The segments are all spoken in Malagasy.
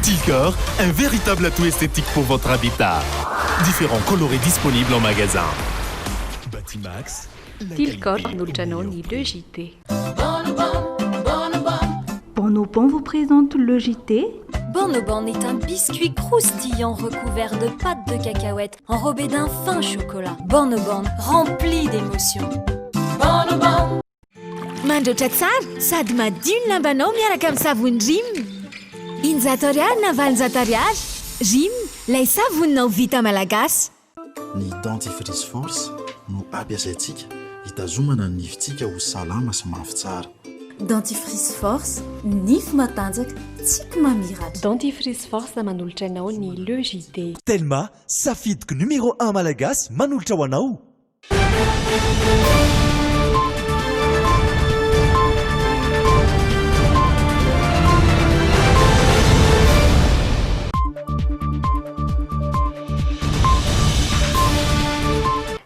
Tilcor, un véritable atout esthétique pour votre habitat. Différents colorés disponibles en magasin. Batimax. Tilcor Nulcianoni, le JT. Bonobon vous présente le JT. Bonobon est un biscuit croustillant recouvert de pâte de cacahuète enrobé d'un fin chocolat. Bonobon rempli d'émotions. Bonobon. Mandroatra tsara sady madio ny lambanao miaraka amin'ny savony rim. Injato ariary na valonjato ariary. Rim, lay savonina vita malagasy. Ny dentifrice force no ampiasaintsika hitazomana ny nifitsika ho salama sy mafy tsara. Dentifrice force, nify matanjaka, tsika mamiratra. Dentifrice force manolotra anao ny le JT. Telma, safidiky numéro 1 malagasy manolotra ho anao.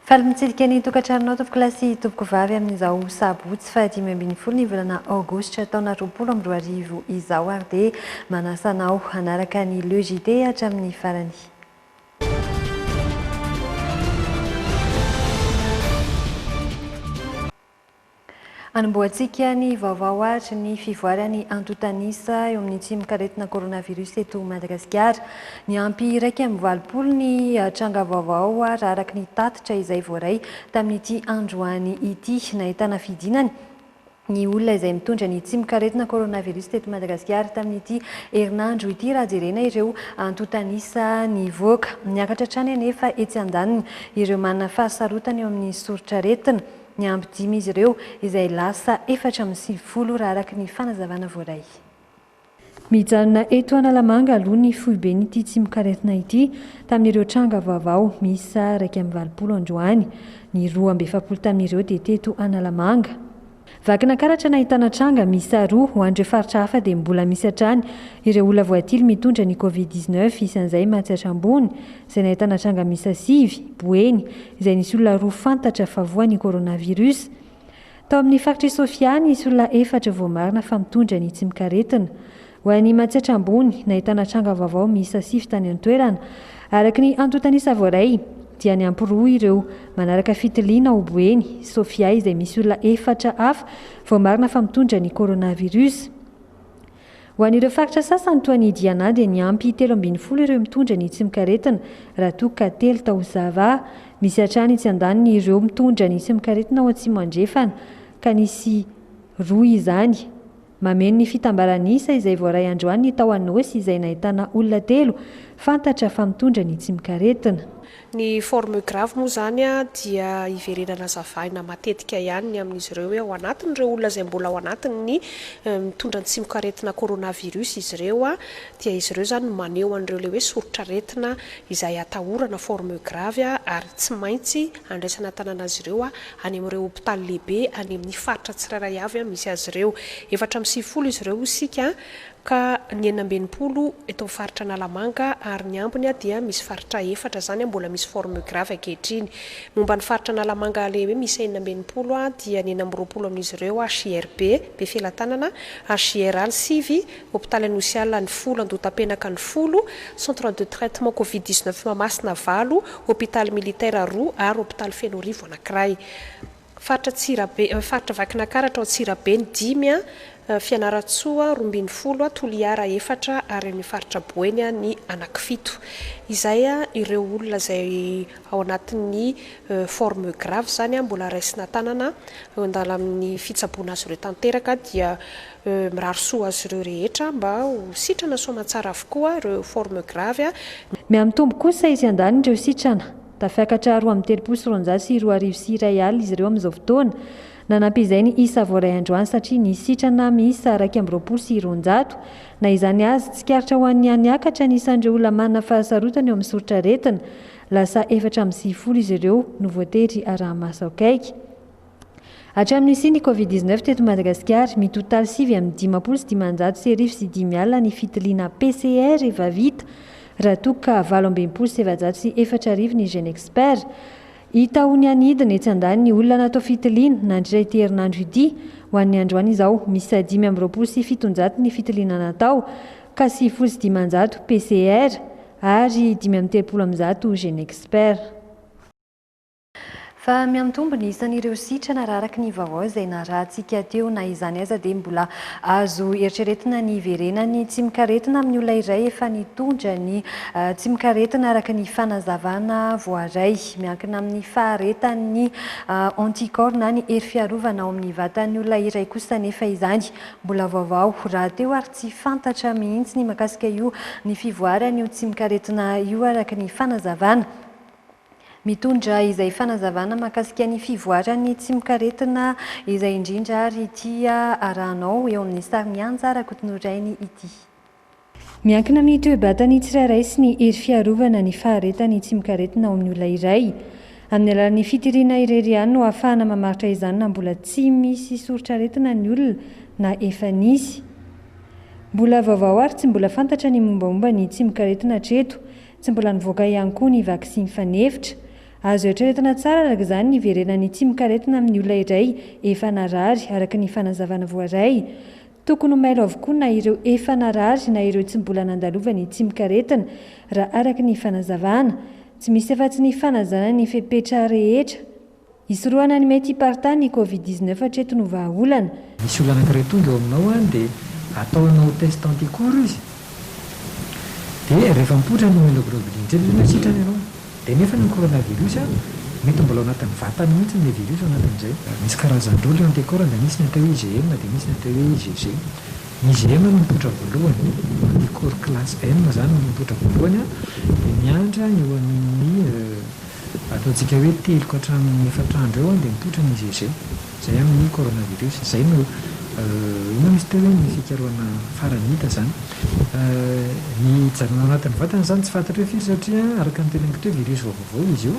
Faly mitsidika ny tokantranonao tompoko lasy tompoko vavy amin'izao sabotsy fa 5 ny volana aogositra taona 2024 izao ary dia manasanao hanaraka ny le JT hatramin'ny farany. Anomboantsika ny vaovao atry ny fivoarany antotanisa eo amin'ny tsimikaretina coronavirus eto Madagasikara. Ny ampy iraika amin'ny valopolo ny tranga vaovao araky ny tatitra izay voaray tamin'ity androany ity nahitana fidinany ny olona izay mitondra ny tsimikaretina coronavirus teto Madagasikara tamin'ity herinandro ity raha jerena ireo antotanisa ny voaka. Niakatra trany anefa etsy andaniny ireo manana fahasarotany eo amin'ny sorotraretina. Ny ampy 5 izy ireo izay lasa 450 raha araky ny fanazavana voaray. Mijanona eto Analamanga aloha ny foibe n'ity tsimikaretina ity tamin'ireo tranga vaovao misa 220 androany. Ny 27 tamin'ireo dia teto Analamanga. Vakina karatra nahitana tranga misa 2 ho andreo faritra hafa dia mbola misy hatrany ireo olona voatily mitondra ny Covid-19 isan'izay mahatsatra ambony izay nahitana tranga misa 5 Boeny izay nisy olona 2 fantatra fa voan'ny coronavirus. Tao amin'ny faritra Sofia nisy olona 4 voamarina fa mitondra ny tsimikaretina. Ho an'ny mahatsatra ambony nahitana tranga vaovao misa 5 tany an-toerana araky ny antotanisa voaray. Dia ny ampy-roa ireo manaraka fitiliana ho Boeny, Sofia izay misy olona 4 hafa voamarina fa mitondra ny coronavirus. Ho an'ireo faritra sasany toa ny Diana dia ny ampy 13 ireo mitondra ny tsimikaretina raha toa ka 3 Taozava. Misy hatrany tsy andaniny ireo mitondra ny tsimikaretina ao Atsimo andrefana ka nisy 2 izany. Mameno ny fitambaranisa izay voaray androany tao Anosy izay nahitana olona 3 fantatra fa mitondra ny tsimikaretina. Ny forme grave moa zany dia iverenana zavaina matetika ihany amin'izy ireo hoe ao anatin'ireo olona izay mbola ao anatiny mitondra ny tsimikaretina coronavirus izy ireo dia izy ireo zany maneho an'ireo le hoe sorotraretina izay atahorana forme grave ary tsy maintsy andraisana tanana azy ireo any amin'ireo hôpitaly lehibe any amin'ny faritra tsirairay avy misy azy ireo 450 izy ireo isika ka ny 40 eto faritra Analamanga ary ny ambiny dia misy faritra 4 zany mbola misy forme grave ankehitriny. Momba ny faritra Analamanga lehibe misy 40 dia ny 20 amin'izy ireo HRB be felatanana, HRL Sivy, hôpitaly anosiala ny 10 Andotapenaka ny 10, centre de traitement Covid-19 Mamasina 8, hôpitaly militaire 2 ary hôpitaly Fenorivo anankiray. Faritra Tsirabe, faritra Vakinakaratra ao Tsirabe ny 10 Fianaratsoa 12 Toliara 4 ary ny faritra Boeny ny anankifito. Izay ireo olona izay ao anatin'ny forme grave zany mbola raisina tanana andala amin'ny fitsaboana azy ireo tanteraka dia miraro soa azy ireo rehetra mba ho sitrana soamantsara avokoa ireo forme grave. Miamitombo kosa izy andany ireo sitrana. Tafiakatra 2 sy 2 izy ireo amin'izao fotoana. Nanampy izay ny isa voaray androany satria ny sitrana miisa 2 sy 200 na izany azy tsikaritra ho an'ny aniakatra ny isan'ireo olona manana fahasarotana eo amin'ny sorotraretina lasa 450 izy ireo no voatery araha-maso akaiky. Hatramin'ny sy ny Covid-19 teto Madagasikara mitotaly 5 sy 500 ny fitiliana PCR efa vita raha toa ka 27 sy 704 ny Genexpert. Hita ho ny anidina etsy andany ny olona natao fitiliana nandray ity herinandro ity ho an'ny androany izao misy 5 sy 700 ny fitiliana natao ka 7,9 PCR ary 5,30 Genexpert. Fa miantombo ny isan'ireo sitrana araraky ny vaovao izay narahantsika teo na izany aza dia mbola azo eritreretina ny iverenany tsy mikaretina amin'ny olona iray efa nitondra ny tsy mikaretina araka ny fanazavana voaray miankina amin'ny faharetan'ny anticorps na ny hery fiarovana ao amin'ny vatan'ny olona iray kosa nefa izany mbola vaovao raha teo ary tsy fantatra mihitsy ny makasika io ny fivoarany io tsy mikaretina io araka ny fanazavana. Mitondra izay fanazavana makasika ny fivoarany tsy mikaretina izay indrindra ary tia arahanao eo amin'ny sary mianja rakotonorainy ity. Miankina amin'ny toe-batany tsirairay sy ny hery fiarovana ny faharetany tsy mikaretina ao amin'ny olona iray. Amin'ny alalan'ny fitiriana irery ihany no ahafahana mamaritra izany na mbola tsy misy soritra-retina ny olona na efa nisy. Mbola vaovao ary tsy mbola fantatra ny mombamomba ny tsy mikaretina hatreto, tsy mbola nivoaka ihany koa ny vaksiny fanefitra. Azo eritreretina tsara araka izany ny iverenany tsy mikaretina amin'ny olona iray efa narary araka ny fanazavana voaray. Tokony mailo avokoa na ireo efa narary na ireo tsy mbola nandalovany tsy mikaretina raha araka ny fanazavana. Tsy misy afa-tsy ny fanazana ny fepetra rehetra. Isorohana ny mety hiparitahan'ny Covid-19 hatreto no vahaolana. Misy olona anankiray tonga eo aminao dia ataonao test anticorps izy. Dia rehefa mipoitra ny immunoglobuline tsy sitrany ianao. Dia nefa ny coronavirus mety mbola ao anatin'ny vatany mihitsy ny virus ao anatin'izay. Misy karazan-drolo io anticorps dia misy ny atao hoe IgM dia misy ny atao hoe IgG. Ny IgM no mipoitra voalohany, anticorps classe M zany no mipoitra voalohany dia miandra eo amin'ny ataontsika hoe 3 ka hatramin'ny 4 andro eo dia mipoitra ny IgG. Izay amin'ny coronavirus. Izay no ino misy teo hoe ny fikarohana farany hita zany. Ny janona ao anatin'ny vatana zany tsy fantatra hoe firy satria araka ny teneniko teo virus vaovao izy io.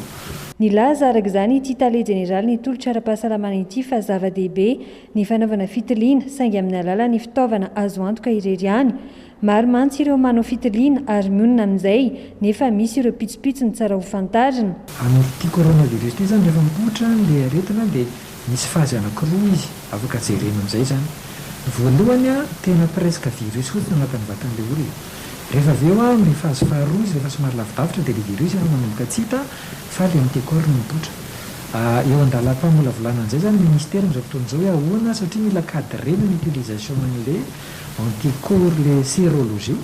Ny laza araka izany ity tale jeneraly ny tolotra ara-pahasalamana ity fa zava-dehibe ny fanaovana fitiliana saingy amin'ny alalan'ny fitaovana azo antoka irery ihany. Maro mantsy ireo manao fitiliana ary mionona amin'izay nefa misy ireo pitsopitsony tsara ho fantarina. Amin'ity coronavirus ity zany rehefa mipoitra ilay aretina dia misy fazy anankiroa izy afaka jerena amin'izay zany. Voalohany tena presque virus fotsiny anatin'ny vatan'ilay olona. Rehefa avy eo amin'ny fazy faharoa izy rehefa somary lavidavitra dia ilay virus efa manomboka tsy hita fa ilay anticorps no mipoitra. Eo andalam-pamolavolana an'izay zany ny ministère amin'izao fotoana izao hoe ahoana satria mila cadrena ny utilisation an'ilay anticorps ilay sérologie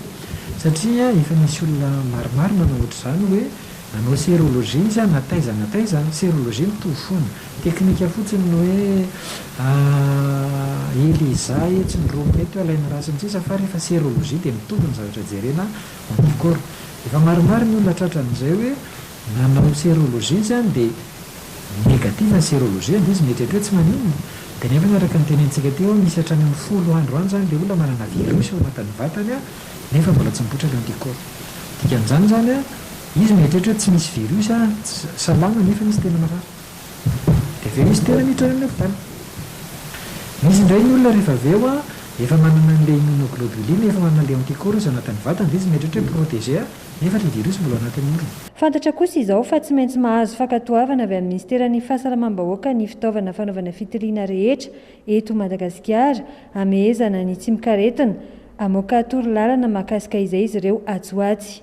satria efa misy olona maromaro manao ohatr'izany hoe nanao sérologie izy nataiza sérologie mitovy foana teknika fotsiny no hoe ELISA tsy ny roa mety alaina rasiny sisa fa rehefa sérologie dia mitovy ny zavatra jerena anticorps. Efa maromaro ny olona tratran'izay hoe nanao sérologie zany dia négative ny sérologie dia izy mety hoe tsy maninona dia nefa naraka ny tenentsika teo misy hatrany amin'ny 10 andro any zany ilay olona manana virus ao anatin'ny vatany nefa mbola tsy mipoitra ilay anticorps. Dikan'izany zany izy mietrehitra tsy misy virus salama nefa misy tena marary dia aveo izy tena miditra any amin'ny hopitaly. Misy indray ny olona rehefa aveo efa manana an'ilay immunoglobuline efa manana an'ilay anticorps izy anatin'ny vatany dia izy mietrehitra hoe protégé nefa ilay virus mbola anatin'ny olona. Fantatra kosa izao fa tsy maintsy mahazo fankatoavana avy amin'ny ministeran'ny fahasalamam-bahoaka ny fitaovana fanaovana fitiliana rehetra eto Madagasikara amehezana ny tsy mikaretina amoaka torolalana mahakasika izay izy ireo atsoatsy.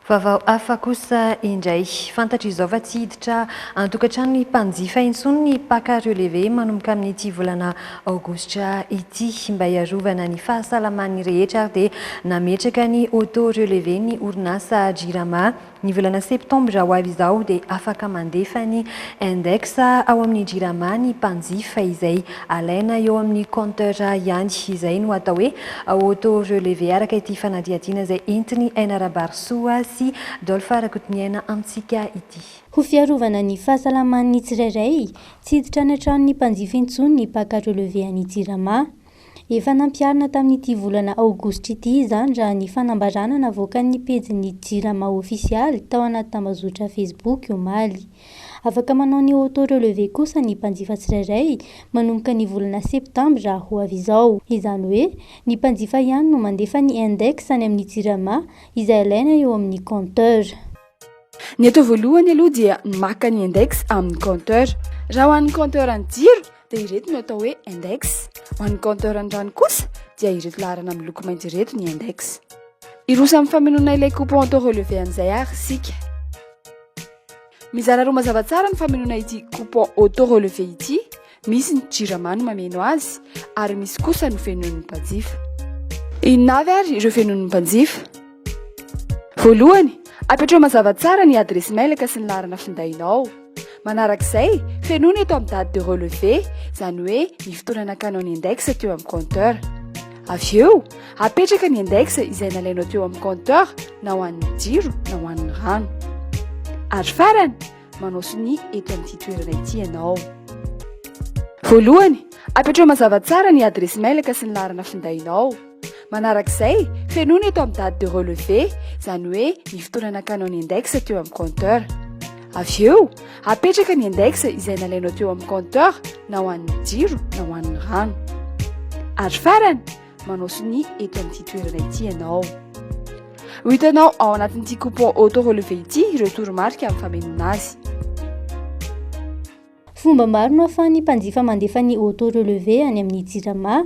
Vaovao hafa kosa indray fantatra izao fa tsy hiditra antokantrano ny mpanjifa intsony ny paka relevé manomboka amin'ity volana aogositra ity mba hiarovana ny fahasalaman'ny rehetra ary dia nametraka ny auto relevé ny orinasa Jirama ny volana septambra ho avy izao dia afaka mandefa ny index ao amin'ny Jirama ny mpanjifa izay alaina eo amin'ny compteur ihany izay no atao hoe auto relevé araka ity fanadihadiana izay entiny Ainarabarsoa sy Dolfa Rakotiniaina amintsika ity. Ho fiarovana ny fahasalaman'ny tsirairay, tsy hiditra any an-trano ny mpanjifa intsony ny paka relevé any Jirama. Efa nampiarina tamin'ity volana aogositra ity izany raha ny fanambarana navoaka ny pejin'ny Jirama ofisialy tao anaty tambazotra Facebook omaly. Afaka manao ny auto relevé kosa ny mpanjifa tsirairay manomboka ny volana septambra ho avy izao. Izany hoe ny mpanjifa ihany no mandefa ny index any amin'ny Jirama izay alaina eo amin'ny compteur. Ny atao voalohany aloha dia maka ny index amin'ny compteur. Raha ho an'ny compteur any jiro dia ireto no atao hoe index. Ho an'ny compteur an-drano kosa dia ireto laharana miloko mainty ireto ny index. Irosa amin'ny famelona ilay coupon auto relevé an'izay ary sika. Mizara roa mazava tsara ny famelona ity coupon auto relevé ity, misy ny Jirama no mameno azy ary misy kosa ny fenon'ny mpanjifa. Inona avy ary ireo fenon'ny mpanjifa? Voalohany, apetrao mazava tsara ny adresy mailaka sy ny laharana findainao. Manarak'izay, fenony eto amin'ny date de relevé, izany hoe ny fotoana nakanao ny index teo amin'ny compteur. Avy eo, apetraka ny index izay nalainao teo amin'ny compteur na ho an'ny jiro na ho an'ny rano. Ary farany, manao soni eto amin'ity toerana ity ianao. Voalohany, apetrao mazava tsara ny adresy mailaka sy ny laharana findainao. Manarak'izay, fenony eto amin'ny date de relevé, izany hoe ny fotoana nakanao ny index teo amin'ny compteur. Avy eo, apetraka ny index izay nalainao teo amin'ny compteur na ho an'ny jiro na ho an'ny rano. Ary farany, manao soni eto amin'ity toerana ity ianao. Ho hitanao ao anatin'ity coupon auto relevé ity ireo toromarika amin'ny famelona azy. Fomba maro no ahafahan'ny mpanjifa mandefa ny auto relevé any amin'ny Jirama,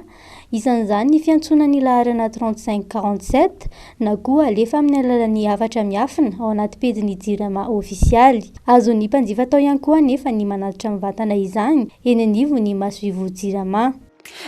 isan'izany ny fiantsonany laharana 3547 na koa alefa amin'ny alalan'ny hafatra miafina ao anaty pejin'ny Jirama ofisialy. Azon'ny mpanjifa atao ihany koa nefa ny manatitra amin'ny vatana izany eny anivon'ny Masoivo Jirama.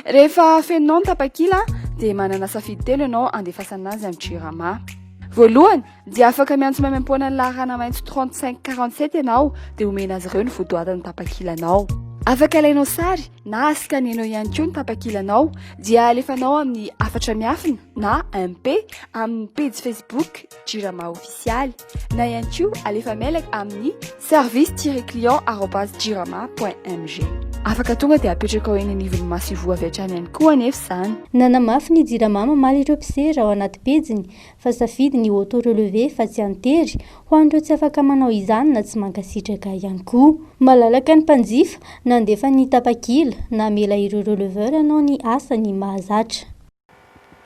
Rehefa fenonao ny tapakila dia manana safidy telo ianao andefasana azy amin'ny Jirama. Voalohany, dia afaka miantso maimam-poana ny laharana maitso 3547 ianao dia omena azy ireo ny votoatan'ny tapakilanao. Afaka alainao sary na asikaninao ihany koa ny tapakilanao dia alefanao amin'ny hafatra miafina na MP amin'ny page Facebook Jirama official na ihany koa alefa mailaka amin'ny service-client@jirama.mg. Afaka tonga dia apetraka ao eny anivon'ny Masoivo avy hatrany ihany koa anefa izany. Nanamafy ny Jirama mamaly ireo mpisera ao anaty pejiny fa safidy ny auto relevé fa tsy antery ho an'ireo tsy afaka manao izany na tsy mankasitraka ihany koa. Malalaka ny mpanjifa nandefa ny tapakila na mela ireo releveur ianao ny asany mahazatra.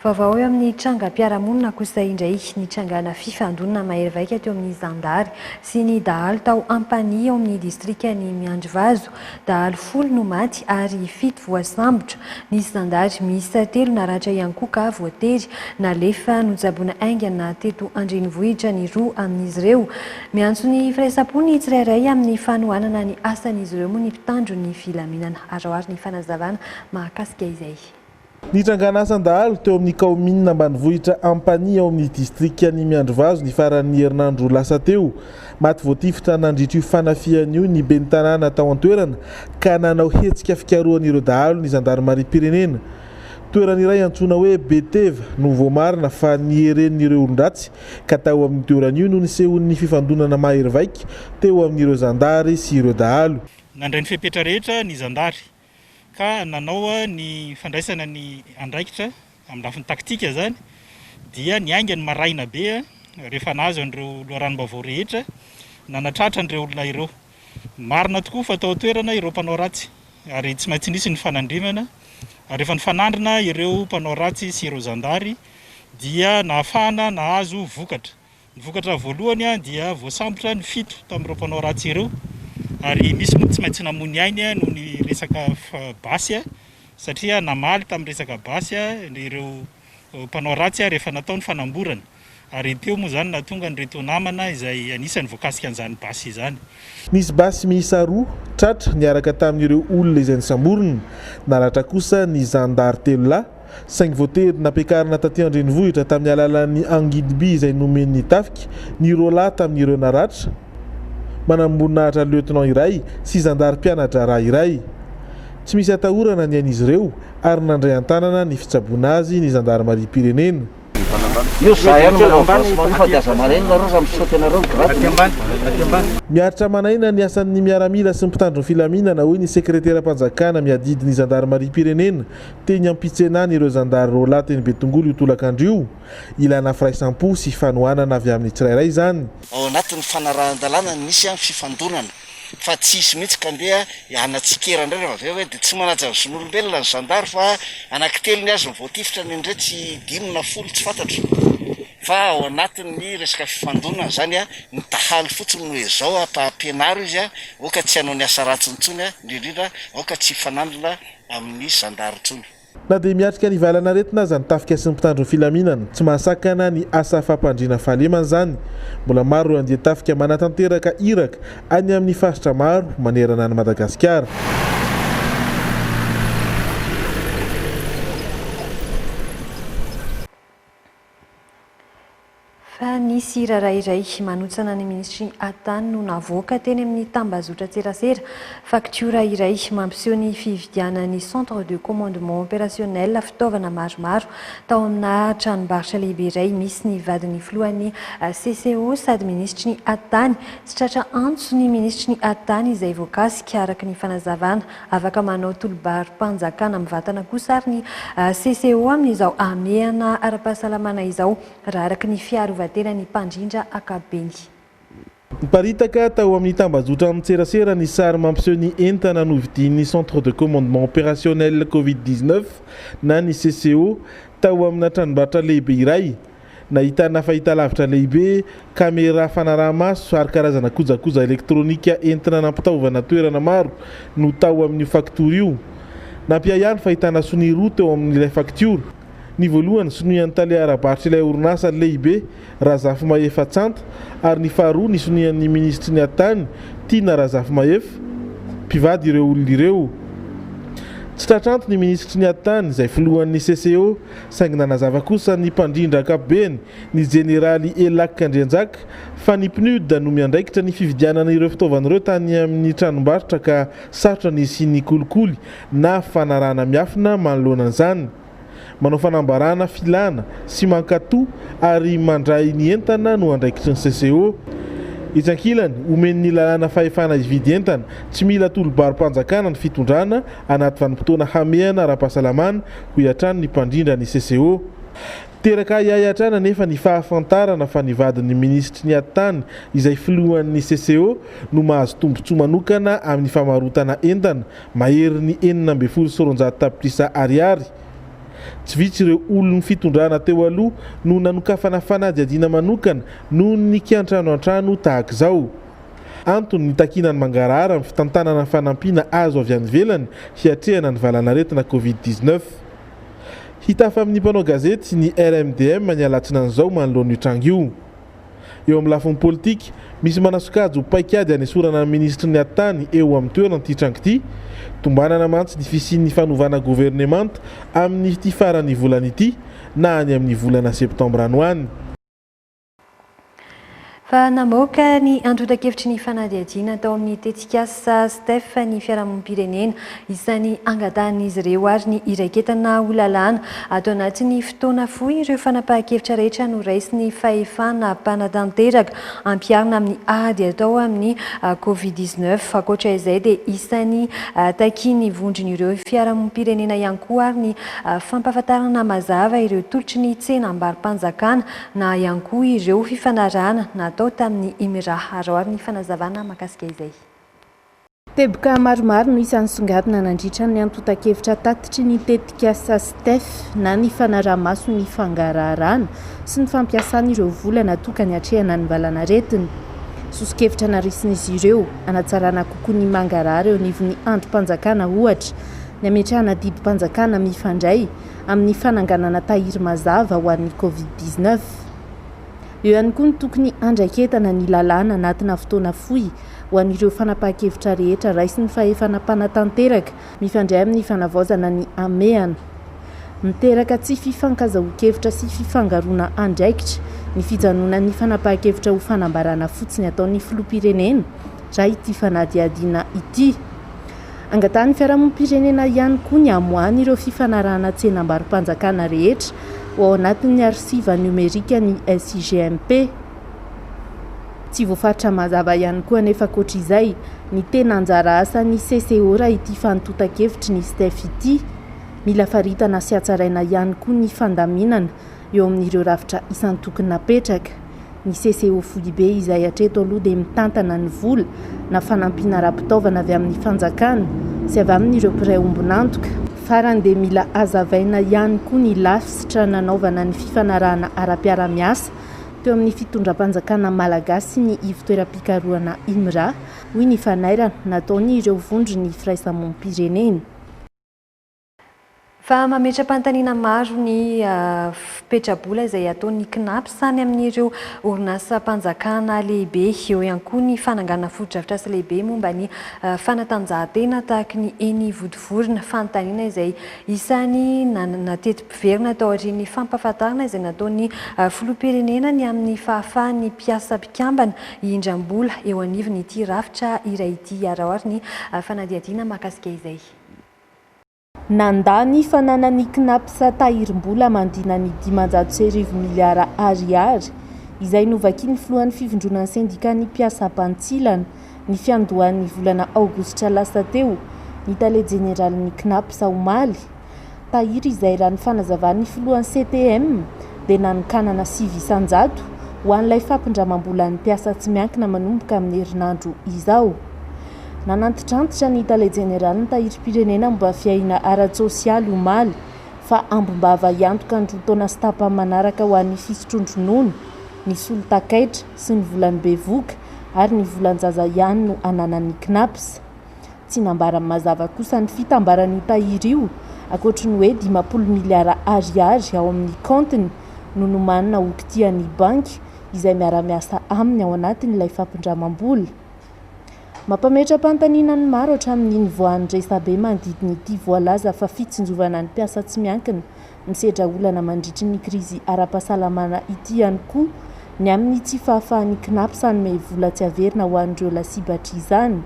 Vaovao eo amin'ny trangam-piarahamonina kosa indray ny trangana fifandonana mahery teo amin'ny Zandary sy ny dahalo tao ampany ao amin'ny distrikan'ny Miandrivazo. Dahalo 10 no maty ary 7 voasambotra. Nisy Zandary miisa 3 naratra ihany koa ka voatery nalefa notsaboina aingana teto Andrenivohitra ny 2 amin'izy ireo. Miantso ny firaisapo ny tsirairay amin'ny fanohanana ny asan'izy ireo moa ny mpitandro ny filaminana. Aroary ny fanazavana mahakasika izay. Ny trangana asan-dahalo teo amin'ny kaominina ambanivohitra ampany ao amin'ny distrikany Miandrivazo ny faran'ny herinandro lasa teo. Maty voatifitra nandritra io fanafian'io ny ben'ny tanàna tao an-toerana ka nanao hetsika fikaroan'ireo dahalo ny Gendarmerie-pirenena. Toerana iray antsoina hoe Beteva no voamarina fa nieren'ireo olon-dratsy ka tao amin'ny toeran'io no nisehon'ny fifandonana mahery vaika teo amin'ireo zandary sy ireo dahalo. Nandray ny fepetra rehetra ny zandary ka nanao ny fandraisana ny andraikitra amin'ny lafiny taktika zany dia niaingany maraina be rehefa nazo an'ireo loharano-baovao rehetra nanatratra an'ireo olona ireo. Marina tokoa fa tao toerana ireo mpanao ratsy ary tsy maintsy nisy ny fanandrimana. Rehefa nifanandrina ireo mpanao ratsy sy ireo zandary dia nahafahana nahazo vokatra. Ny vokatra voalohany dia voasambotra ny 7 tamin'ireo mpanao ratsy ireo. Ary misy moa tsy maintsy namony ainy noho ny resaka basy satria namaly tamin'ny resaka basy ireo mpanao ratsy rehefa natao ny fanamborana. Ary teo moa zany natonga nyreto namana izay anisany voakasika an'izany basy izany. Nisy basy miisa 2 tratra niaraka tamin'ireo olona izay nisamborona. Naratra kosa ny zandary 3 lahy saingy voatery nampiakarina taty Andrenivohitra tamin'ny alalan'ny angidiby izay nomen'ny tafika ny roa tamin'ireo naratra. Manamboninahitra lieutenant iray sy zandary mpianatra raha iray. Tsy misy atahorana ny an'izy ireo ary nandray an-tanana ny fitsaboana azy ny Gendarmerie-pirenena. Miaritra manaina ny asan'ny miaramila sy ny mpitandro filaminana hoy ny sekretera-panjakana miadidy ny Gendarmerie-pirenena teny ampitsenany ireo zandary roa lahy teny Betongolo io tolakandro io. Ilana firaisampo sy fanohanana avy amin'ny tsirairay zany. Ao anatin'ny fanarahan-dalàna nisy fifandonana fa tsisy mihitsy ka ndeha anatsikerana indray rehefa aveo hoe dia tsy manaja ny zon'olombelona ny zandary fa anankitelo ny azy ny voatifitra ny indray tsy 5 na 10 tsy fantatro. Fa ao anatin'ny resaka fifandonana zany ny dahalo fotsiny no hoe zao ampahampianaro izy oka tsy hanao ny asa ratsy intsony indrindra oka tsy fanandrina amin'ny zandary intsony. na dia miatrika ny valanaretina aza nitafika sy ny mpitandro ny filaminana tsy mahasakana ny asa fampandriana fahalemana zany mbola maro ireo andeha tafika manatanteraka iraka any amin'ny faritra maro manerana ny Madagasikara. Nisy rarairay manotsana ny ministry ny Atany no navoaka teny amin'ny tambazotra tserasera faktiora iray mampiseho ny fividianany centre de commandement opérationnel fitaovana maromaro tao amina tranombarotra lehibe iray misy ny vadiny filohan'ny CCO sady ministry ny Atany sy tratra antso ny ministry ny Atany izay voakasika araka ny fanazavana afaka manao tolobarom-panjakana amin'ny vatana kosa ary ny CCO amin'izao ameana ara-pahasalamana izao raha araka ny fiarovatena ny mpandrindra akabeny. Niparitaka tao amin'ny tambazotra amin'ny tserasera ny sary mampiseho ny entana novidian'ny centre de commandement opérationnel Covid-19 na ny CCO tao amina tranombarotra lehibe iray. Nahitana fahitalavitra lehibe, caméra fanaraha-maso ary karazana kojakoja elektronika entina nampitaovana toerana maro no tao amin'ny faktura io. Nampia ihany fahitana soniro teo amin'ilay faktura. Ny voalohany sonian'ny taliara-barotra ilay orinasa lehibe Razafy Mahefa Tsanta ary ny faharoa ny sonian'ny ministry ny Atany Tina Razafy Mahefa mpivady ireo olona ireo. Tsy tratranto ny ministry ny Atany izay filohan'ny CCO saingy nanazava kosa ny mpandrindra ankapobeny ny generaly Elak Andrianjaka fa ny PNUD no miandraikitra ny fividianana ireo fitaovana ireo tany amin'ny tranombarotra ka sarotra ny sy kolikoly na fanarahana miafina manoloana an'izany. Manao fanambarana filana sy mankatoa ary mandray ny entana no andraikitry ny CCO. Itsankilany omeny ny lalàna fahefana hividy entana tsy mila tolobarom-panjakana ny fitondrana anaty vanim-potoana hameana ara-pahasalamana ho iatrany ny mpandrindra ny CCO. Teraka iatrana nefa ny fahafantarana fa ny vadin'ny ministry ny Atany izay filohan'ny CCO no mahazo tombotsoa manokana amin'ny famarotana entana mahery ny 440 tapitrisa ariary. Tsy vitsy ireo olon'ny fitondrana teo aloha no nanokafana fanadihadiana manokana noho ny kiantrano an-trano tahaka izao. Antony ny takinany mangarahara amin'ny fitantanana fanampiana azo avy any ivelany hiatrehana ny valanaretina Covid-19. Hitafa amin'ny mpanao gazety ny RMDM ny alatsina an'izao manoloana io trango io. Eo amin'ny lafiny politika misy manasokajy paikady anesorana ny ministry ny Atany eo amin'ny toerana ity trango ity tombanana mantsy ny fisian'ny fanovana gouvernemanta amin'ny ity faran'ny volana ity na any amin'ny volana septambra any hoany. Fa namoaka ny androdakevitry ny fanadihadiana tao amin'ny tetikasa Stef ny fiarahamonim-pirenena isan'ny angadan'izy ireo ary ny iraiketana holalàna atao anatin'ny fotoana fohy ireo fanapahan-kevitra rehetra no raisy ny fahefana mpanatanteraka ampiarina amin'ny ady atao amin'ny Covid-19 ankoatra izay dia isan'ny takiany vondron'ireo fiarahamonim-pirenena ihany koa ary ny fampahafantarana mazava ireo tolotry ny tsena ambari-panjakana na ihany koa ireo fifanarana natao tamin'ny Imiraha ary ny fanazavana makasika izay. Teboka maromaro no isan'ny songadina nandritra ny antotan-kevitra tatitry ny tetikasa Stef na ny fanaraha-maso ny fangaraharaana sy ny fampiasana ireo vola natokany hatrehana ny valanaretina. Soso-kevitra narisin'izy ireo anatsarana kokoa ny mangarahara eo anivon'ny androm-panjakana ohatra, ny ametrahana didim-panjakana mifandray amin'ny fananganana tahiry mazava ho an'ny Covid-19. Eo ihany koa ny tokony andraiketana ny lalàna anatina fotoana fohy ho an'ireo fanapahan-kevitra rehetra raisy ny fahefana mpanatanteraka mifandray amin'ny fanavaozana ny ameana. Miteraka tsy fifankazahoan-kevitra sy fifangaroana andraikitra ny fijanona ny fanapahan-kevitra ho fanambarana fotsiny ataon'ny filoham-pirenena raha ity fanadihadiana ity. Angatany fiarahamonim-pirenena ihany koa ny amoahana ireo fifanarahana tsena ambari-panjakana rehetra ao anatin'ny arsiva numerika ny SIGMP. Tsy voafaritra mazava ihany koa anefa ankoatra izay ny tena anjara asan'ny CCO raha ity fanototan-kevitry ny Stef ity. Mila faritana sy hatsaraina ihany koa ny fandaminana eo amin'ireo rafitra isan'ny tokony napetraka. Ny CCO fohibe izay hatreto aloha dia mitantana ny vola na fanampiana raha-pitaovana avy amin'ny fanjakana sy avy amin'ireo mpiray ombinantoka. Farany dia mila hazavaina ihany koa ny lafisitra nanaovana ny fifanarahana ara-piara-miasa teo amin'ny fitondram-panjakana malagasy ny ivotoeram-pikarohana Imiraha hoy ny fanairana nataony ireo vondro ny firaisamonim-pirenena. fa mametra-pantaniana maro ny fipetrabola izay ataon'ny CNAPS sany amin'ireo orinasa mpanjakana lehibe, eo ihany koa ny fananganana foto-drafitrasa lehibe momba ny fanatanjahantena tahaka ny eny Vodivorona, fanontaniana izay isany nateti-piverina tao aorian'ny fampahafantarana izay nataon'ny filoham-pirenena ny amin'ny fahafahan'ny mpiasa mpikambana indram-bola eo anivon'ity rafitra iray ity. Arahoary ny fanadihadiana mahakasika izay. Nandany fananany CNAPS tahirim-bola mandina ny 500 miliara ariary izay novakiany filohan'ny fivondronan'ny sendikany mpiasa Pantsilana ny fiandohan'ny volana aogositra lasa teo ny tale jeneralin'ny CNAPS Omaly. Tahiry izay raha ny fanazavan'ny filohan'ny CTM dia nanokanana 900 ho an'ilay fampindramam-bolan'ny mpiasa tsy miankina manomboka amin'ny herinandro izao. Nanantitrantitra ny tale jeneraly ny tahirim-pirenena mba fiaina ara-tsosialy Omaly fa ambombava iantoka ny taona sy tapany manaraka ho an'ny fisotrondronono, ny solon-takaitra sy ny volan'ny bevoka ary ny volan-jaza ihany no ananan'ny CNAPS. Tsy nambarany mazava kosa ny fitambaran'ny tahiry io, ankoatra ny hoe 50 miliara ariary ao amin'ny kaontiny no nomanina okitian'ny banky izay miara-miasa aminy ao anatin'ilay fampindramam-bola. Mampametra-pantaniana ny maro hatramin'ny voan'ny resabe manodidina ity voalaza fa fitsinjovana ny mpiasa tsy miankina ny sedra olana mandritry ny krizy ara-pahasalamana ity ihany koa ny amin'ny tsy fahafahan'ny CNAPS hanome vola tsy averina ho an'ireo lasibatra izany.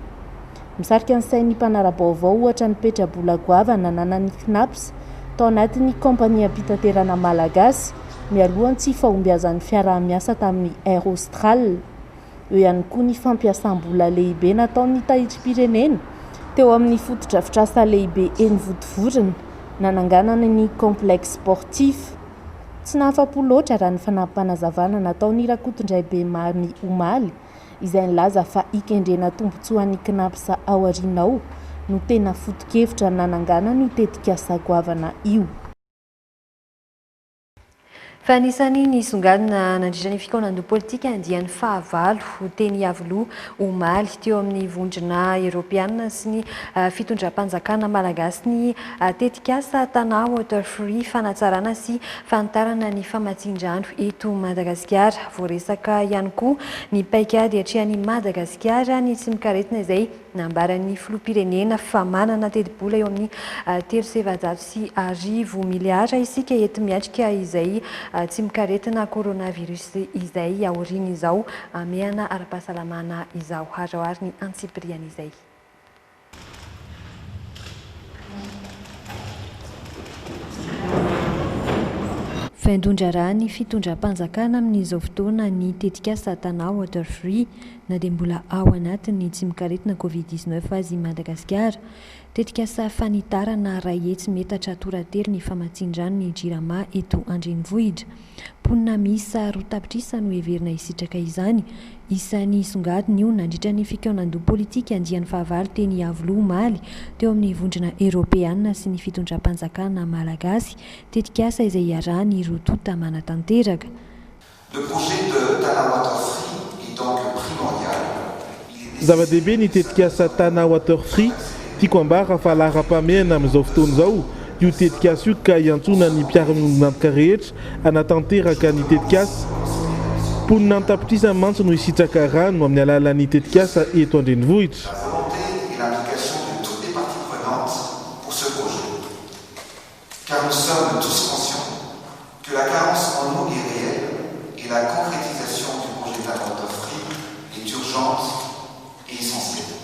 Misarika ny sain'ny mpanara-baovao ohatra ny petra-bola goavana nanan'ny CNAPS tao anatin'ny kompania mpitaterana malagasy mialohan'ny tsy fahombiazan'ny fiaraha-miasa tamin'ny Aerostral. Eo ihany koa ny fampiasam-bola lehibe nataon'ny tahirim-pirenena teo amin'ny foto-drafitrasa lehibe eny Vodivorona nananganana ny complexe sportif. Tsy nahafa-po loatra raha ny fanampanazavana nataon'ny rakotondray be mariny Omaly izay nilaza fa ikendrena tombotsoan'ny CNAPS ao aorianao no tena foto-kevitra nanangana ny tetika sagoavana io. Fa anisany nisongadina nandritra ny fikaonan-doha politika andian'ny fahavalo teny Avoloha Omaly teo amin'ny vondrona Eoropeana sy ny fitondram-panjakana malagasy ny tetikasa Tana Waterfree fanatsarana sy fanitarana ny famatsian-drano eto Madagasikara. Voaresaka ihany koa ny paikady atrehan'ny Madagasikara ny tsy mikaretina izay nambaran'ny filoham-pirenena fa manana teti-bola eo amin'ny 350 miliara isika eto miatrika izay tsy mikaretina coronavirus izay aoriana izao ameana ara-pahasalamana izao. Arahoary ny antsipriana izay. Faindondra raha ny fitondram-panjakana amin'izao fotoana ny tetikasa Tana Waterfree na dia mbola ao anatin'ny tsy mikaretina Covid-19 azy Madagasikara. Tetikasa fanitarana ray hetsy metatra toratelo ny famatsian-drano ny Jirama eto Andrenivohitra. Ponina miisa 2 tapitrisa no heverina hisitraka izany. Isan'ny songadiny io nandritra ny fikaonan-doha politika andian'ny fahavalo teny Avoloha Omaly teo amin'ny vondrona Eoropeana sy ny fitondram-panjakana malagasy, tetikasa izay iarahany rotota manatanteraka. Le projet de Tana Waterfree est donc primordial. Zava-dehibe ny tetikasa Tana Waterfree tiako ambara fa lara-pamehana amin'izao fotoana izao io tetikasa io ka iantsona ny mpiara-minonantoka rehetra anatanteraka ny tetikasa. Ponina nitapitrisa mantso no hisitraka rano amin'ny alalan'ny tetikasa eto Andrenivohitra. La volonté et l'implication de toutes les parties prenantes pour ce projet. Car nous sommes tous conscients que la carence en eau est réelle et la concrétisation du projet Tana Waterfree est urgente et essentielle.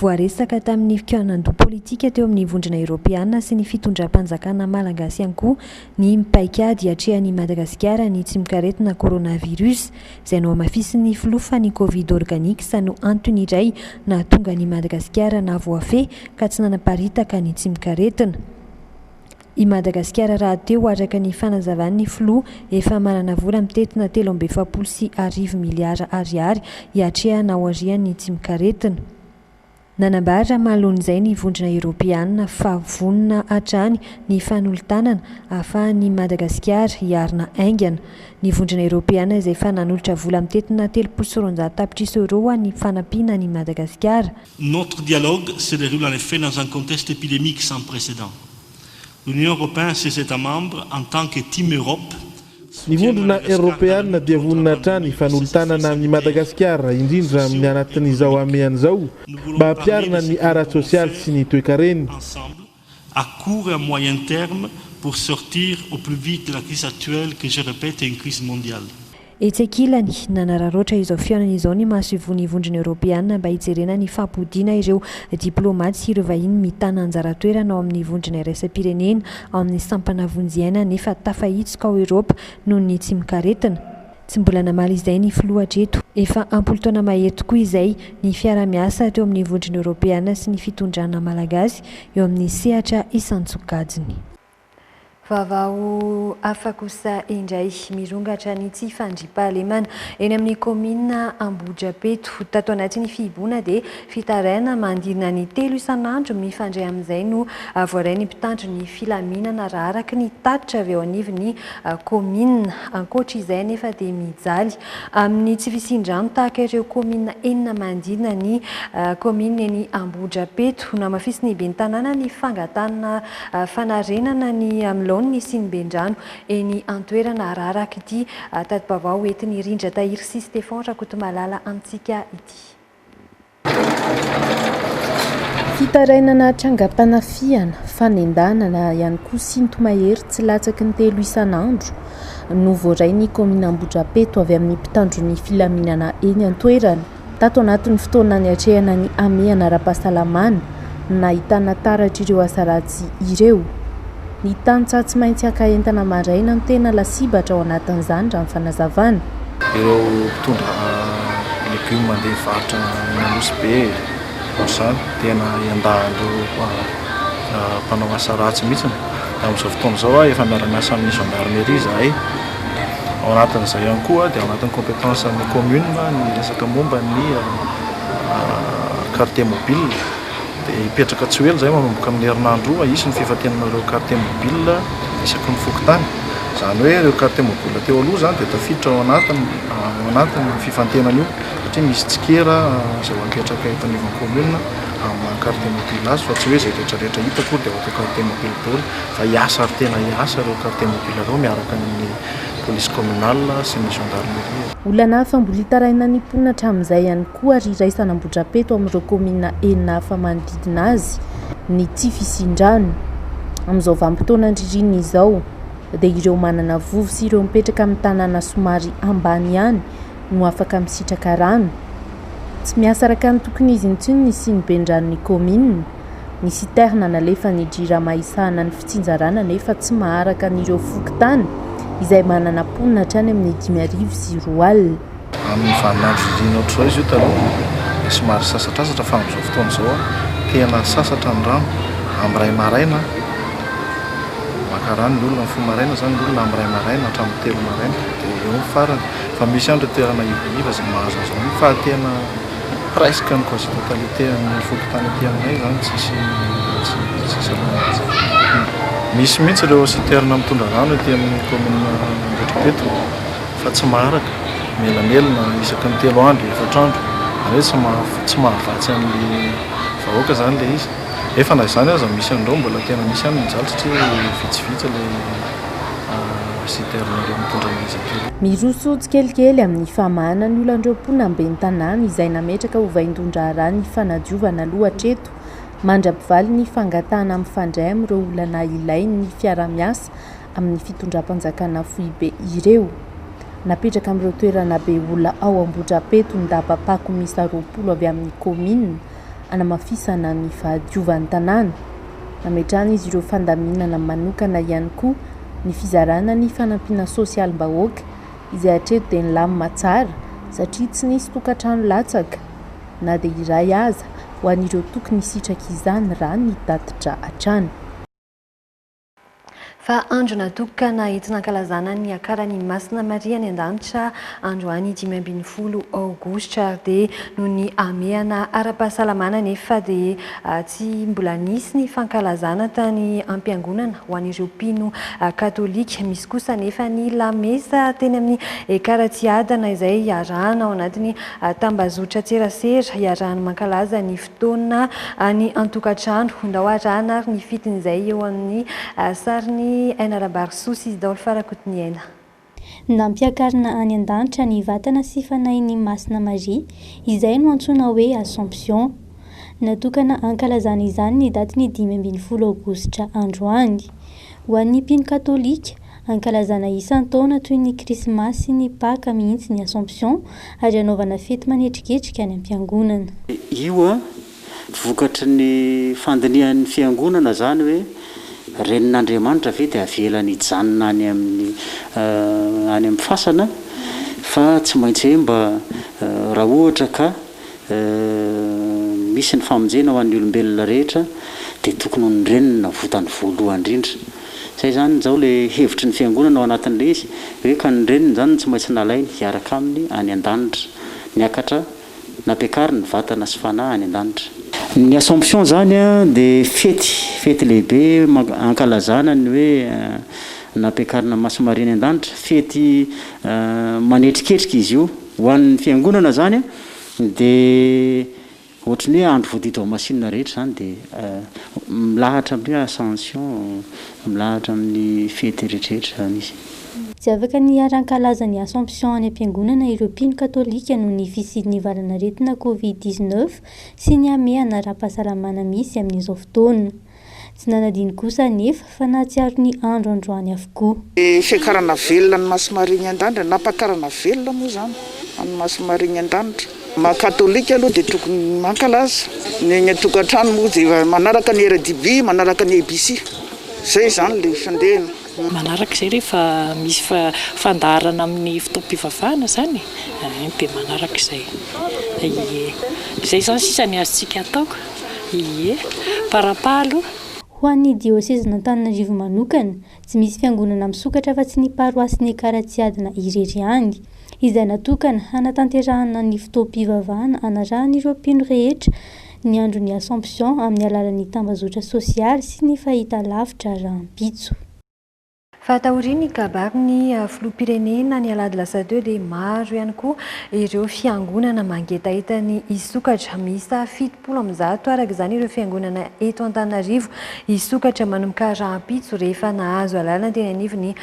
Voaresaka tamin'ny fikaonan-doha politika teo amin'ny vondrona Eoropeana sy ny fitondram-panjakana malagasy ihany koa ny mipaikady atrehan'ny Madagasikara ny tsy mikaretina coronavirus izay no amafisin'ny filofa ny Covid organique no antony iray nahatonga ny Madagasikara navoafe ka tsy nanaparitaka ny tsy mikaretina. I Madagasikara raha teo araka ny fanazavan'ny filoha efa manana vola mitetina 320 miliara ariary hiatrehana ao aorian'ny tsy mikaretina. Nanambara mahalon'izay ny vondrona Eoropeana fa vonona hatrany ny fanolotanana ahafahan'ny Madagasikara hiarina aingana. Ny vondrona Eoropeana izay fa nanolotra vola mitetina 390 tapitrisa euro ny fanampiana ny Madagasikara. Notre dialogue se déroule en effet dans un contexte épidémique sans précédent. L'Union européenne, ses États membres, en tant que Team Europe, ny vondrona eropeanina dia voninahitra ny fanolotanana amin'ny madagasikara indrindra amin'ny anatin'izao amean'izao mba hampiarina ny ara-tsosialy sy ny toekareny à court et à moyen terme pour sortir au plus vite de la crise actuelle que je répète est une crise mondiale. Etsekilany nanararoatra izao fiainana izao ny mahasivony vondrona eoropeanina mba hijerena ny fampodiana ireo diplomaty sy ireo vahiny mitana anjara toerana ao amin'ny vondrona iraisam-pirenena ao amin'ny sampana vonjyaina nefa tafahitsika ao Eropa noho ny tsy mikaretina. Tsy mbola namaly izay ny filohatreto efa ampolotona mahery tokoa izay ny fiara-miasa teo amin'ny vondrona eoropeanina sy ny fitondrana malagasy eo amin'ny sehatra isantsokajiny. Vavao hafa kosa indray mirongatra ny tsy fandriam-pahalemana eny amin'ny komina Ambohidrapeto tato anatin'ny fihiboana dia fitaraina mandina ny 3 isan'andro mifandray amin'izay no voarain'ny mpitandro ny filaminana raha araka ny tatitra avy eo anivon'ny komina ankoatra izay nefa dia mijaly amin'ny tsy fisindrano tahaka ireo komina enina mandina ny komina eny Ambohidrapeto namafisy ny ben'ny tanàna ny fangatana fanarenana ny amlao ny sy ny bendrano eny antoerana araraka ity tadibavao entiny Rindra Tahiry sy Stéphane Rakotomalala amintsika ity. Fitarainana trangam-panafiana fanendanana ihany koa sintomahery tsy latsaky ny 3 isan'andro no voarainy komina Ambohidrapeto avy amin'ny mpitandron'ny filaminana eny antoerana tato anatin'ny fotoana ny atrehana ny ameana ara-pahasalamana nahitana taratra ireo asa ratsy ireo. Ny tantsatsy maintsy akaentana maraina no tena lasibatra ao anatin'izany raha ny fanazavana. Ireo mpitondra legioma mandeha varotra Anosy be ohatr'izany tena iandahandreo mpanao asa ratsy mihitsy. Amin'izao fotoana izao efa miara-miasa amin'ny gendarmerie izahay. Ao anatin'izay ihany koa dia ao anatin'ny kompétensan'ny commune ny resaka momba ny carte mobile. Ipetraka tsy elo zay manomboka amin'ny herinandro isy ny fifatenanareo carte mobile isaky ny fokotany. Izany hoe ireo carte mobile teo aloha zany dia tafiditra ao anatin'ny fifantenana io satria misy tsikera izay apetraka eto anivon'ny commune amin'ny carte mobile azy fa tsy hoe izay rehetrarehetra hita koa dia atao carte mobile daholo fa hiasa ary tena hiasa ireo carte mobile ireo miaraka amin'ny police communale sy ny gendarmerie. Olana hafa mbola hitaraina ny mponina hatramin'izay ihany koa ary iraisana Ambohidrapeto amin'ireo komina enina hafa manodidina azy ny tsy fisindrano. Amin'izao vanim-potoana ririny izao dia ireo manana vovo sy ireo mipetraka amin'ny tanàna somary ambany ihany no afaka misitraka rano. Tsy miasa araka ny tokony izy intsony ny sy ny bendrano ny komina. Ny siterna nalefa ny jirama isahana ny fitsinjarana nefa tsy maharaka n'ireo fokotany izay manana mponina hatrany amin'ny 5,000 sy 4 alina. Amin'ny vaninandro ririny ohatr'izao izy io taloha somary sasatrasatra fa amin'izao fotoana izao tena sasatra ny rano amin'ny ray maraina maka rano ny olona amin'ny 10 maraina zany ny olona amin'ny ray maraina hatramin'ny 3 maraina dia eo ny farany fa misy andro toerana iva izay mahazo an'izao fa tena presque ny quasi totalité amin'ny fokotany aty aminay zany tsisy misy mihitsy ireo citerna mitondra rano aty amin'ny komina Ambohidrapeto fa tsy maharaka melamelona isaky ny 3 andro 4 andro ary tsy mahavatsy amin'ny vahoaka zany le izy. Efa na izany aza misy andreo mbola tena misy any mijaly satria vitsivitsy le citerna ireo mitondra izy aty. Miroso tsikelikely amin'ny famahana ny olon'ireo mponina ambeny tanàna izay nametraka ho vaindondra rano ny fanadiovana lohatreto mandra-pivaly ny fangatahana amin'ny fandray amin'ireo olana ilainy ny fiara-miasa amin'ny fitondram-panjakana foibe ireo. Napetraka amin'ireo toerana be olona ao Ambohidrapeto ny daba-pako misa 20 avy amin'ny komina anamafisana ny fahadiovan'ny tanàna. Nametrahana izy ireo fandaminana manokana ihany koa ny fizarana ny fanampiana sosialim-bahoaka izay hatreto dia nilamina tsara satria tsy nisy tokantrano latsaka na dia iray aza ho an'ireo tokony hisitraka izany raha ny tatitra hatrany. fa andro natokana entina ankalazana ny akarany Masina Maria ny an-danitra androany 10 aogositra dia noho ny ameana ara-pahasalamana nefa dia tsy mbola nisy ny fankalazana tany ampiangonana ho an'ireo mpino katolika. Misy kosa nefa ny lamesa teny amin'ny Ekaratsiadana izay iarahana ao anatin'ny tambazotra tserasera iarahana mankalaza ny fotoana ny antokatrano ndao arahana ary ny fitin'izay eo amin'ny sariny Ainarabarsosy Isidore Farakotiniaina. Nampiakarina any an-danitra ny vatana sy fanahin'ny Masina Maria izay no antsoina hoe Assomption. Natokana ankalazana izany ny daty ny 15 aogositra androany. Ho an'ny mpino katolika, ankalazana isan-taona toy ny krismasy sy ny paka mihitsy ny Assomption ary anaovana fety manetriketrika any ampiangonana. Io vokatry ny fandinihan'ny fiangonana zany hoe renin'Andriamanitra ve dia avelany hijanona any amin'ny fasana fa tsy maintsy hoe mba raha ohatra ka misy ny famonjena ho an'ny olombelona rehetra dia tokony ho ny renina votany voalohany indrindra. Zay zany zao le hevitry ny fiangonana ao anatin'ilay izy hoe ka ny renina zany tsy maintsy nalainy hiaraka aminy any an-danitra niakatra nampiakariny vatana sy fanahy any an-danitra. Ny Assomption zany dia fety lehibe ankalazana ny hoe nampiakarina Masina Maria any an-danitra, fety manetriketrika izy io ho an'ny fiangonana zany dia ohatry ny hoe andro voadidy ao masinina rehetra zany dia milahatra amin'ny Ascension, milahatra amin'ny fety rehetrarehetra zany izy. Tsy afaka ny aran-kalaza ny Assomption any ampiangonana ireo mpino katolika noho ny fisidin'ny valanaretina Covid-19 sy ny ameana ara-pahasalamana misy amin'izao fotoana. Tsy nanadiny kosa nefa fa nahatsiaro ny andro androany avokoa. Fiakarana velona ny Masina Maria ny an-danitra, nampakarana velona moa zany amin'ny Masina Maria ny an-danitra. Katolika aloha dia tokony mankalaza ny tokantrano moa dia manaraka ny RDB, manaraka ny ABC. Zay zany le fandehana. Manaraka izay rehefa misy fandaharana amin'ny fotoam-pivavahana zany dia manaraka izay. Izay zany sisa ny azontsika ataoko. Parapalo. Ho an'ny diocèse n'Antananarivo manokana, tsy misy fiangonana misokatra fa tsy ny paroasin'ny Ekaratsiadana irery ihany, izay natokana hanatanterahana ny fotoam-pivavahana anarahan'ireo mpino rehetra ny andron'ny Assomption amin'ny alalan'ny tambazotra sosialy sy ny fahitalavitra rahampitso. Fataoriany kabary ny filoham-pirenena ny alahady lasa 2 dia maro ihany koa ireo fiangonana mangetaita ny isokatra. Misa 70 araka izany ireo fiangonana eto Antananarivo isokatra manomboka rahampitso rehefa nahazo alalana teny anivon'ny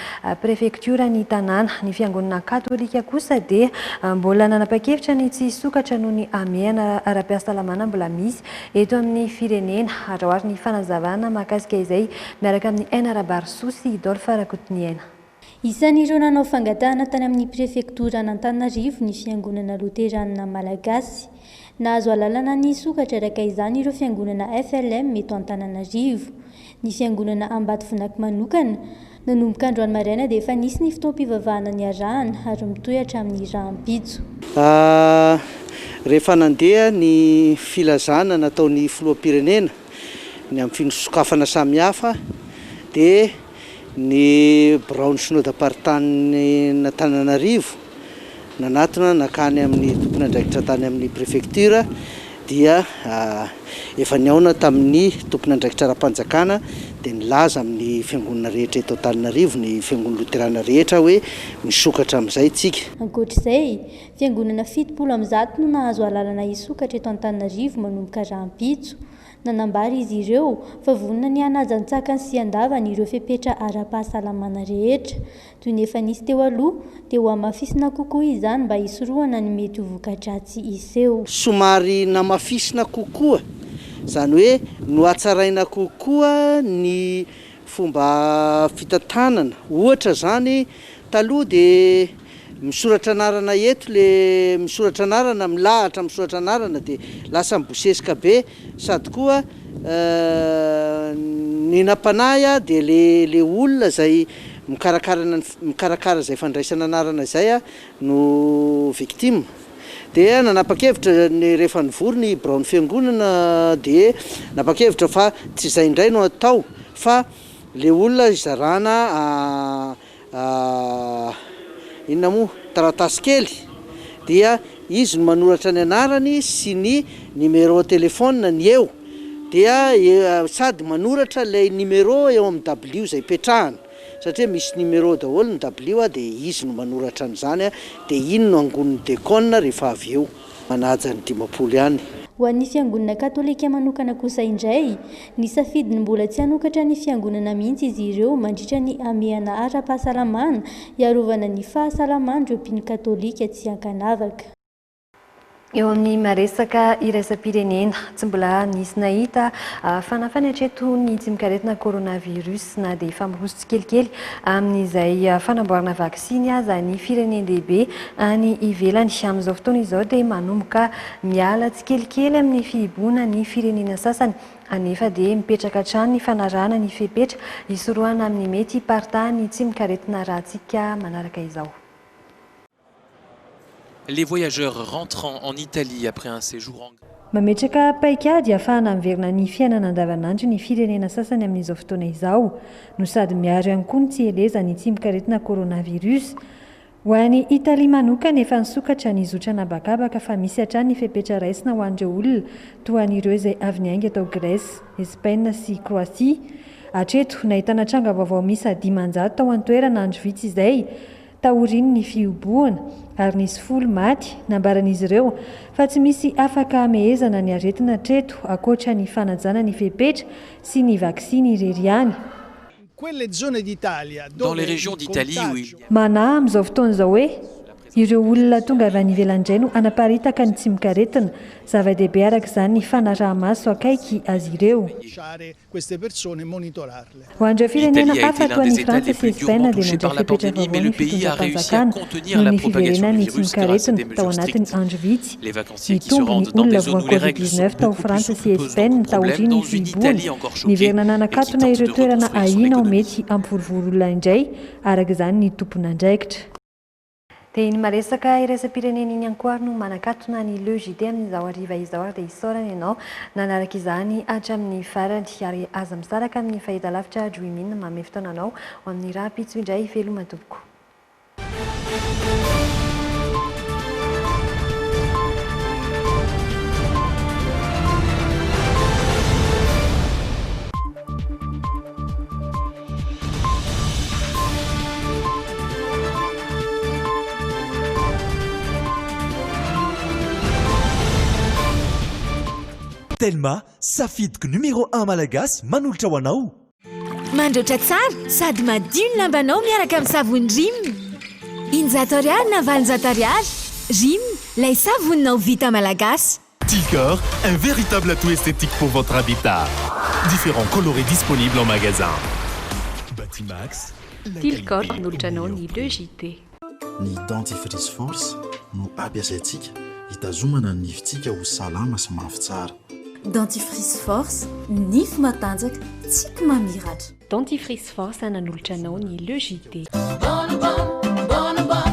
prefektura ny tanàna. Ny fiangonana katolika kosa dia mbola nanapa-kevitra ny tsy isokatra noho ny ameana ara-pahasalamana mbola misy eto amin'ny firenena. Arahoary ny fanazavana mahakasika izay miaraka amin'ny Ainarabarsosy Isidore Farakotiniaina. Isan'ireo nanao fangatahana tany amin'ny prefektura n'Antananarivo ny fiangonana loterana malagasy. Nahazo alalana ny sokatra araka izany ireo fiangonana FLM eto Antananarivo. Ny fiangonana Ambatovinaky manokana nanomboka androany maraina dia efa nisy ny fotoam-pivavahana ny arahana ary mitohatra amin'ny rahampitso. Rehefa nandeha ny filazana nataon'ny filoham-pirenena ny amin'ny finosokafana samihafa dia ny Braon Synodam-paritany n'Antananarivo nanatona nakany amin'ny tompony andraikitra tany amin'ny prefektura dia efa niaona tamin'ny tompony andraikitra ara-panjakana dia nilaza amin'ny fiangonana rehetra eto Antananarivo ny fiangonana loterana rehetra hoe misokatra amin'izay tsika. Ankoatr'izay, fiangonana 70 no nahazo alalana isokatra eto Antananarivo manomboka rahampitso. Nanambary izy ireo fa vonona ny hanajan-tsakany sy andavany ireo fepetra ara-pahasalamana rehetra. Toy ny efa nisy teo aloha dia ho amafisina kokoa izany mba hisorohana ny mety ho voka-dratsy iseho. Somary namafisina kokoa, izany hoe no hatsaraina kokoa ny fomba fitantanana. Ohatra zany taloha dia misoratra anarana eto le misoratra anarana milahatra misoratra anarana dia lasa mibosesika be sady koa ny nampanahy dia le olona zay mikarakara zay fandraisana anarana zay no victime dia nanapa-kevitra ny rehefa nivory ny Braon fiangonana dia napa-kevitra fa tsy izay indray no atao fa le olona izarana inona moa taratasy kely dia izy no manoratra ny anarany sy ny numéro telefona ny eo dia sady manoratra lay numéro eo amin'ny w zay petrahana satria misy numéro daholo ny w dia izy no manoratra an'izany dia iny no angon'ny dekona rehefa avy eo manaja ny 50 ihany. Ho an'ny fiangonana katolika manokana kosa indray ny safidiny mbola tsy hanokatra ny fiangonana mihitsy izy ireo mandritra ny amehana ara-pahasalamana iarovana ny fahasalamandreo mpiny katolika tsy ankanavaka. Eo amin'ny maresaka iraisam-pirenena tsy mbola nisy nahita fanafany hatreto ny tsy mikaretina coronavirus na dia famoroso kelikely amin'izay fanamboarana vaksiny aza ny firenendehibe any ivelany. Amin'izao fotoana izao dia manomboka miala tsikelikely amin'ny fihiboana ny firenena sasany anefa dia mipetraka hatrany ny fanarahana ny fepetra hisorohana amin'ny mety hiparitahan'ny tsy mikaretina rahantsika manaraka izao. Les voyageurs rentrant en Italie après un séjour en mametraka paikady ahafahana miverina ny fiainana andavanandro ny firenena sasany amin'izao fotoana izao no sady miaro ihany koa ny tsy heleza ny tsy mikaretina coronavirus. Ho an'ny Italia manokana efa nisokatra ny zotrana bakabaka fa misy hatrany ny fepetra raisina ho an'ireo olona toa an'ireo izay avy niainga tao Grèce, Espaina sy Croatie. Hatreto nahitana tranga vaovao misy 500 tao an-toerana andro vitsy izay taoriny ny fihoboana ary nisy 10 maty nambaran'izy ireo fa tsy misy afaka amehezana ny aretina hatreto akoatra ny fanajana ny fepetra sy ny vaksiny irery ihany. Dans les régions d'Italie où il y a... Manahy amin'izao fotoana izao hoe ireo olona tonga avy any ivelandray no anaparitaka ny tsy mikaretina zava-dehibe araka izany ny fanaraha-maso akaiky azy ireo. Ho an'ireo firenena hafa toa ny Frantsa sy Espaina dia mandray fepetra vaovao ny fitondram-panjakana noho ny fiverenany tsy mikaretina tao anatin'ny andro vitsy. Nitombo ny olona voan'ny Covid-19 tao Frantsa sy Espaina taoriny ny fihiboana. Niverina nanakatona ireo toerana ahina ho mety ampivorivory olona indray araka izany ny tompon'andraikitra. Dia ny maresaka iraisam-pirenena iny ankoary no manakatona ny LEJD amin'izao hariva izao ary dia isaorana ianao nanaraka izany hatramin'ny farany ary aza misaraka amin'ny fahitalavitra Joimina manome fotoana anao ho amin'ny raha pitso indray veloma tompoko. Telma, safidiko numéro 1 malagasy manolotra ho anao. Mandroatra tsara sady madio ny lambanao miaraka amin'ny savony Rim. Injato ariary na valonjato ariary. Rim, lay savoninao vita malagasy. Tilcor, un véritable atout esthétique pour votre habitat. Différents colorés disponibles en magasin. Batimax. Tilcor manolotra anao ny LEJD. Ny dentifrice force no ampiasaintsika hitazomana ny nifintsika ho salama sy mafy tsara. Dentifrice force, nify matanjaka, tsika mamiratra. Dentifrice force nanolotra anao ny LEJD.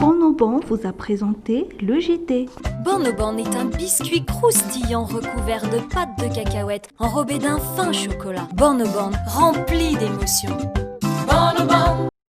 Bonobon vous a présenté LEJD. Bonobon est un biscuit croustillant recouvert de pâte de cacahuète enrobé d'un fin chocolat. Bonobon rempli d'émotions. Bonobon.